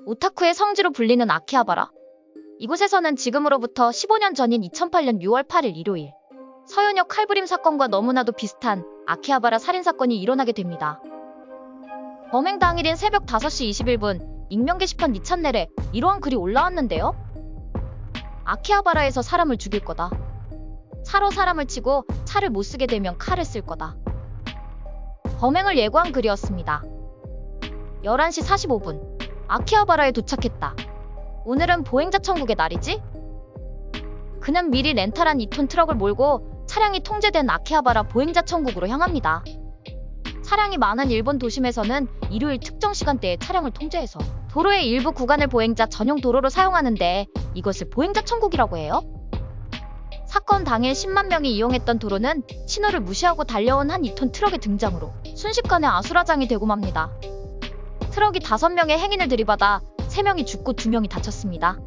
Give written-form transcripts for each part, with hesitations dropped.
오타쿠의 성지로 불리는 아키하바라. 이곳에서는 지금으로부터 15년 전인 2008년 6월 8일 일요일 서현역 칼부림 사건과 너무나도 비슷한 아키하바라 살인사건이 일어나게 됩니다. 범행 당일인 새벽 5시 21분 익명 게시판 2채널에 이러한 글이 올라왔는데요. 아키하바라에서 사람을 죽일 거다. 차로 사람을 치고 차를 못 쓰게 되면 칼을 쓸 거다. 범행을 예고한 글이었습니다. 11시 45분 아키하바라에 도착했다. 오늘은 보행자 천국의 날이지? 그는 미리 렌탈한 2톤 트럭을 몰고 차량이 통제된 아키하바라 보행자 천국으로 향합니다. 차량이 많은 일본 도심에서는 일요일 특정 시간대에 차량을 통제해서 도로의 일부 구간을 보행자 전용 도로로 사용하는데 이것을 보행자 천국이라고 해요. 사건 당일 10만 명이 이용했던 도로는 신호를 무시하고 달려온 한 2톤 트럭의 등장으로 순식간에 아수라장이 되고 맙니다. 트럭이 5명의 행인을 들이받아 3명이 죽고 2명이 다쳤습니다.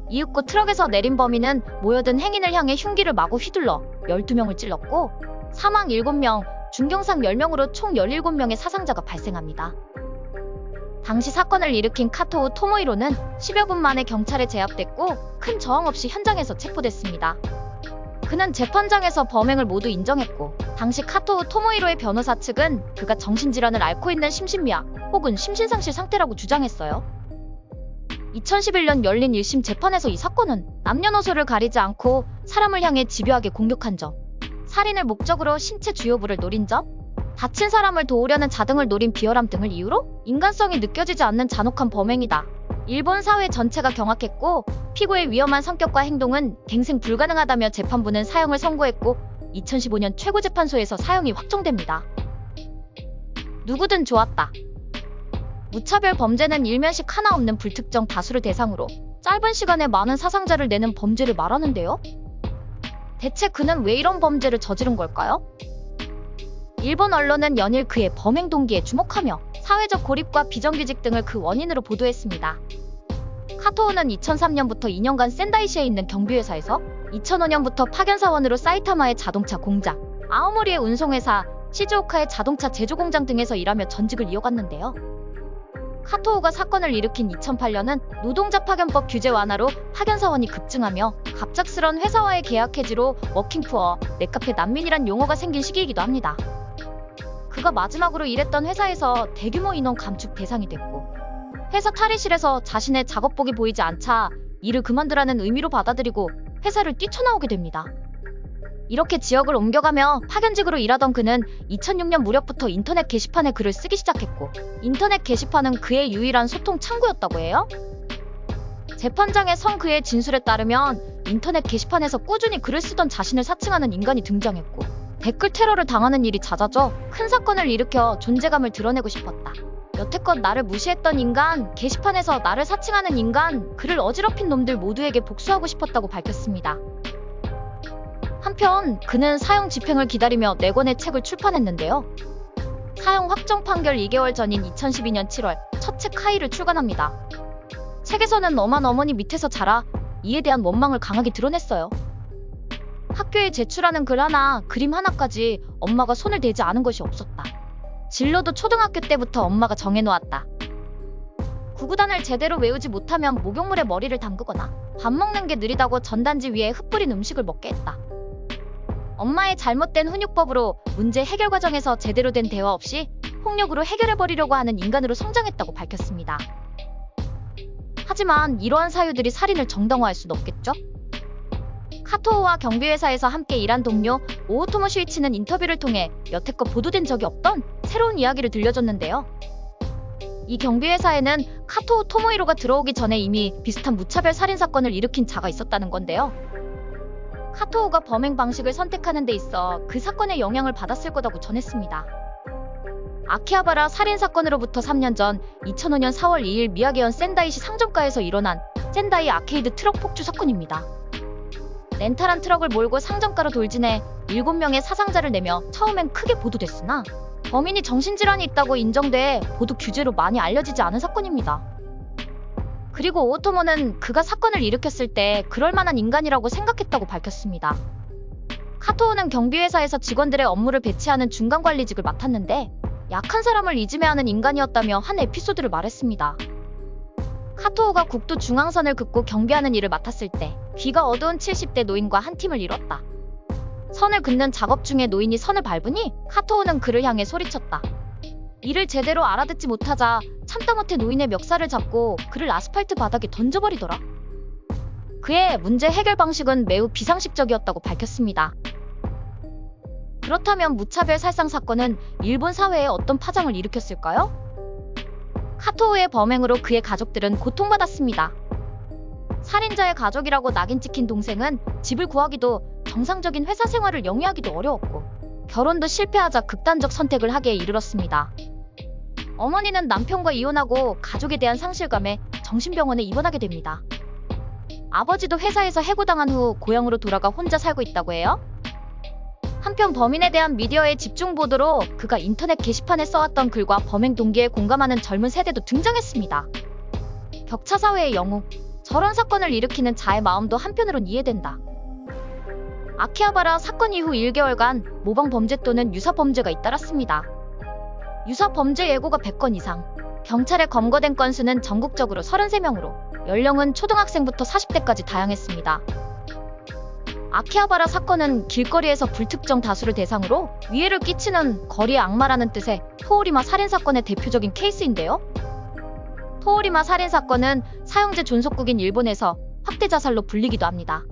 이윽고 트럭에서 내린 범인은 모여든 행인을 향해 흉기를 마구 휘둘러 12명을 찔렀고 사망 7명, 중경상 10명으로 총 17명의 사상자가 발생합니다. 당시 사건을 일으킨 카토우 토모히로는 10여 분 만에 경찰에 제압됐고 큰 저항 없이 현장에서 체포됐습니다. 그는 재판장에서 범행을 모두 인정했고 당시 카토우 토모히로의 변호사 측은 그가 정신질환을 앓고 있는 심신미약 혹은 심신상실 상태라고 주장했어요. 2011년 열린 1심 재판에서 이 사건은 남녀노소를 가리지 않고 사람을 향해 집요하게 공격한 점, 살인을 목적으로 신체 주요 부를 노린 점, 다친 사람을 도우려는 자등을 노린 비열함 등을 이유로 인간성이 느껴지지 않는 잔혹한 범행이다. 일본 사회 전체가 경악했고 피고의 위험한 성격과 행동은 갱생 불가능하다며 재판부는 사형을 선고했고 2015년 최고재판소에서 사형이 확정됩니다. 누구든 좋았다. 무차별 범죄는 일면식 하나 없는 불특정 다수를 대상으로 짧은 시간에 많은 사상자를 내는 범죄를 말하는데요. 대체 그는 왜 이런 범죄를 저지른 걸까요? 일본 언론은 연일 그의 범행 동기에 주목하며 사회적 고립과 비정규직 등을 그 원인으로 보도했습니다. 카토우는 2003년부터 2년간 센다이시에 있는 경비회사에서 2005년부터 파견사원으로 사이타마의 자동차 공장, 아오모리의 운송회사, 시즈오카의 자동차 제조공장 등에서 일하며 전직을 이어갔는데요. 카토우가 사건을 일으킨 2008년은 노동자 파견법 규제 완화로 파견사원이 급증하며 갑작스런 회사와의 계약 해지로 워킹푸어, 넷카페 난민이란 용어가 생긴 시기이기도 합니다. 그가 마지막으로 일했던 회사에서 대규모 인원 감축 대상이 됐고 회사 탈의실에서 자신의 작업복이 보이지 않자 일을 그만두라는 의미로 받아들이고 회사를 뛰쳐나오게 됩니다. 이렇게 지역을 옮겨가며 파견직으로 일하던 그는 2006년 무렵부터 인터넷 게시판에 글을 쓰기 시작했고 인터넷 게시판은 그의 유일한 소통 창구였다고 해요. 재판장에 선 그의 진술에 따르면 인터넷 게시판에서 꾸준히 글을 쓰던 자신을 사칭하는 인간이 등장했고 댓글 테러를 당하는 일이 잦아져 큰 사건을 일으켜 존재감을 드러내고 싶었다. 여태껏 나를 무시했던 인간, 게시판에서 나를 사칭하는 인간, 그를 어지럽힌 놈들 모두에게 복수하고 싶었다고 밝혔습니다. 한편 그는 사형 집행을 기다리며 4권의 책을 출판했는데요. 사형 확정 판결 2개월 전인 2012년 7월 첫 책 하이를 출간합니다. 책에서는 너만 어머니 밑에서 자라 이에 대한 원망을 강하게 드러냈어요. 학교에 제출하는 글 하나, 그림 하나까지 엄마가 손을 대지 않은 것이 없었다. 진로도 초등학교 때부터 엄마가 정해놓았다. 구구단을 제대로 외우지 못하면 목욕물에 머리를 담그거나 밥 먹는 게 느리다고 전단지 위에 흩뿌린 음식을 먹게 했다. 엄마의 잘못된 훈육법으로 문제 해결 과정에서 제대로 된 대화 없이 폭력으로 해결해버리려고 하는 인간으로 성장했다고 밝혔습니다. 하지만 이러한 사유들이 살인을 정당화할 순 없겠죠? 카토우와 경비회사에서 함께 일한 동료 오오토모 슈이치는 인터뷰를 통해 여태껏 보도된 적이 없던 새로운 이야기를 들려줬는데요. 이 경비회사에는 카토우 토모히로가 들어오기 전에 이미 비슷한 무차별 살인사건을 일으킨 자가 있었다는 건데요. 카토우가 범행 방식을 선택하는 데 있어 그 사건의 영향을 받았을 거라고 전했습니다. 아키하바라 살인사건으로부터 3년 전 2005년 4월 2일 미야게현 센다이시 상점가에서 일어난 센다이 아케이드 트럭 폭주 사건입니다. 렌탈한 트럭을 몰고 상점가로 돌진해 7명의 사상자를 내며 처음엔 크게 보도됐으나 범인이 정신질환이 있다고 인정돼 보도 규제로 많이 알려지지 않은 사건입니다. 그리고 오토모는 그가 사건을 일으켰을 때 그럴 만한 인간이라고 생각했다고 밝혔습니다. 카토우는 경비회사에서 직원들의 업무를 배치하는 중간관리직을 맡았는데 약한 사람을 이지매하는 인간이었다며 한 에피소드를 말했습니다. 카토우가 국도 중앙선을 긋고 경비하는 일을 맡았을 때 귀가 어두운 70대 노인과 한 팀을 이뤘다. 선을 긋는 작업 중에 노인이 선을 밟으니 카토우는 그를 향해 소리쳤다. 이를 제대로 알아듣지 못하자 참다 못해 노인의 멱살을 잡고 그를 아스팔트 바닥에 던져버리더라. 그의 문제 해결 방식은 매우 비상식적이었다고 밝혔습니다. 그렇다면 무차별 살상 사건은 일본 사회에 어떤 파장을 일으켰을까요? 카토우의 범행으로 그의 가족들은 고통받았습니다. 살인자의 가족이라고 낙인 찍힌 동생은 집을 구하기도 정상적인 회사 생활을 영위하기도 어려웠고 결혼도 실패하자 극단적 선택을 하기에 이르렀습니다. 어머니는 남편과 이혼하고 가족에 대한 상실감에 정신병원에 입원하게 됩니다. 아버지도 회사에서 해고당한 후 고향으로 돌아가 혼자 살고 있다고 해요. 한편 범인에 대한 미디어의 집중 보도로 그가 인터넷 게시판에 써왔던 글과 범행 동기에 공감하는 젊은 세대도 등장했습니다. 격차 사회의 영웅, 저런 사건을 일으키는 자의 마음도 한편으론 이해된다. 아키하바라 사건 이후 1개월간 모방 범죄 또는 유사 범죄가 잇따랐습니다. 유사 범죄 예고가 100건 이상, 경찰에 검거된 건수는 전국적으로 33명으로 연령은 초등학생부터 40대까지 다양했습니다. 아키하바라 사건은 길거리에서 불특정 다수를 대상으로 위해를 끼치는 거리의 악마라는 뜻의 토오리마 살인사건의 대표적인 케이스인데요. 토오리마 살인사건은 사형제 존속국인 일본에서 확대자살로 불리기도 합니다.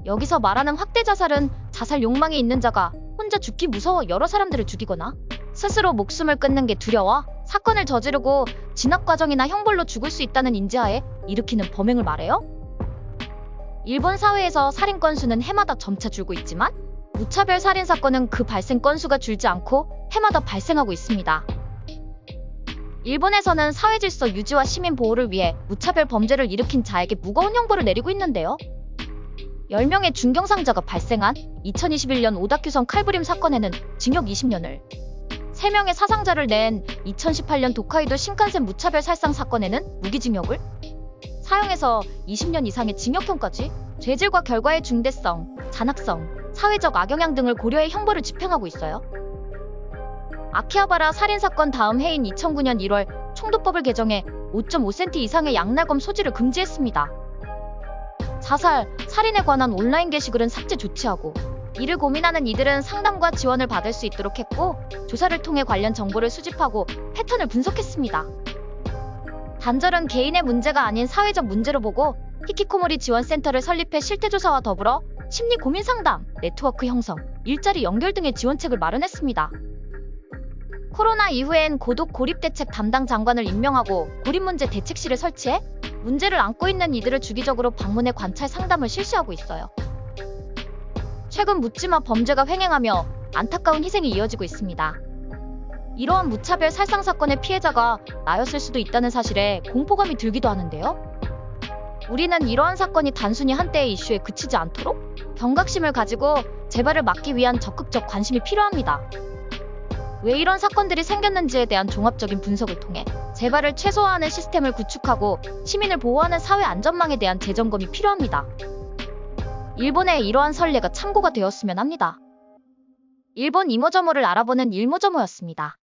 여기서 말하는 확대자살은 자살 욕망이 있는 자가 혼자 죽기 무서워 여러 사람들을 죽이거나 스스로 목숨을 끊는 게 두려워 사건을 저지르고 진압 과정이나 형벌로 죽을 수 있다는 인지하에 일으키는 범행을 말해요. 일본 사회에서 살인 건수는 해마다 점차 줄고 있지만 무차별 살인 사건은 그 발생 건수가 줄지 않고 해마다 발생하고 있습니다. 일본에서는 사회 질서 유지와 시민 보호를 위해 무차별 범죄를 일으킨 자에게 무거운 형벌을 내리고 있는데요. 10명의 중경상자가 발생한 2021년 오다큐성 칼부림 사건에는 징역 20년을, 3명의 사상자를 낸 2018년 도카이도 신칸센 무차별 살상 사건에는 무기징역을, 사형에서 20년 이상의 징역형까지 죄질과 결과의 중대성, 잔악성, 사회적 악영향 등을 고려해 형벌을 집행하고 있어요. 아키하바라 살인사건 다음 해인 2009년 1월 총도법을 개정해 5.5cm 이상의 양날검 소지를 금지했습니다. 자살, 살인에 관한 온라인 게시글은 삭제 조치하고 이를 고민하는 이들은 상담과 지원을 받을 수 있도록 했고 조사를 통해 관련 정보를 수집하고 패턴을 분석했습니다. 단절은 개인의 문제가 아닌 사회적 문제로 보고 히키코모리 지원센터를 설립해 실태조사와 더불어 심리 고민 상담, 네트워크 형성, 일자리 연결 등의 지원책을 마련했습니다. 코로나 이후엔 고독 고립대책 담당 장관을 임명하고 고립문제 대책실을 설치해 문제를 안고 있는 이들을 주기적으로 방문해 관찰 상담을 실시하고 있어요. 최근 묻지마 범죄가 횡행하며 안타까운 희생이 이어지고 있습니다. 이러한 무차별 살상 사건의 피해자가 나였을 수도 있다는 사실에 공포감이 들기도 하는데요. 우리는 이러한 사건이 단순히 한때의 이슈에 그치지 않도록 경각심을 가지고 재발을 막기 위한 적극적 관심이 필요합니다. 왜 이런 사건들이 생겼는지에 대한 종합적인 분석을 통해 재발을 최소화하는 시스템을 구축하고 시민을 보호하는 사회 안전망에 대한 재점검이 필요합니다. 일본의 이러한 선례가 참고가 되었으면 합니다. 일본 이모저모를 알아보는 일모저모였습니다.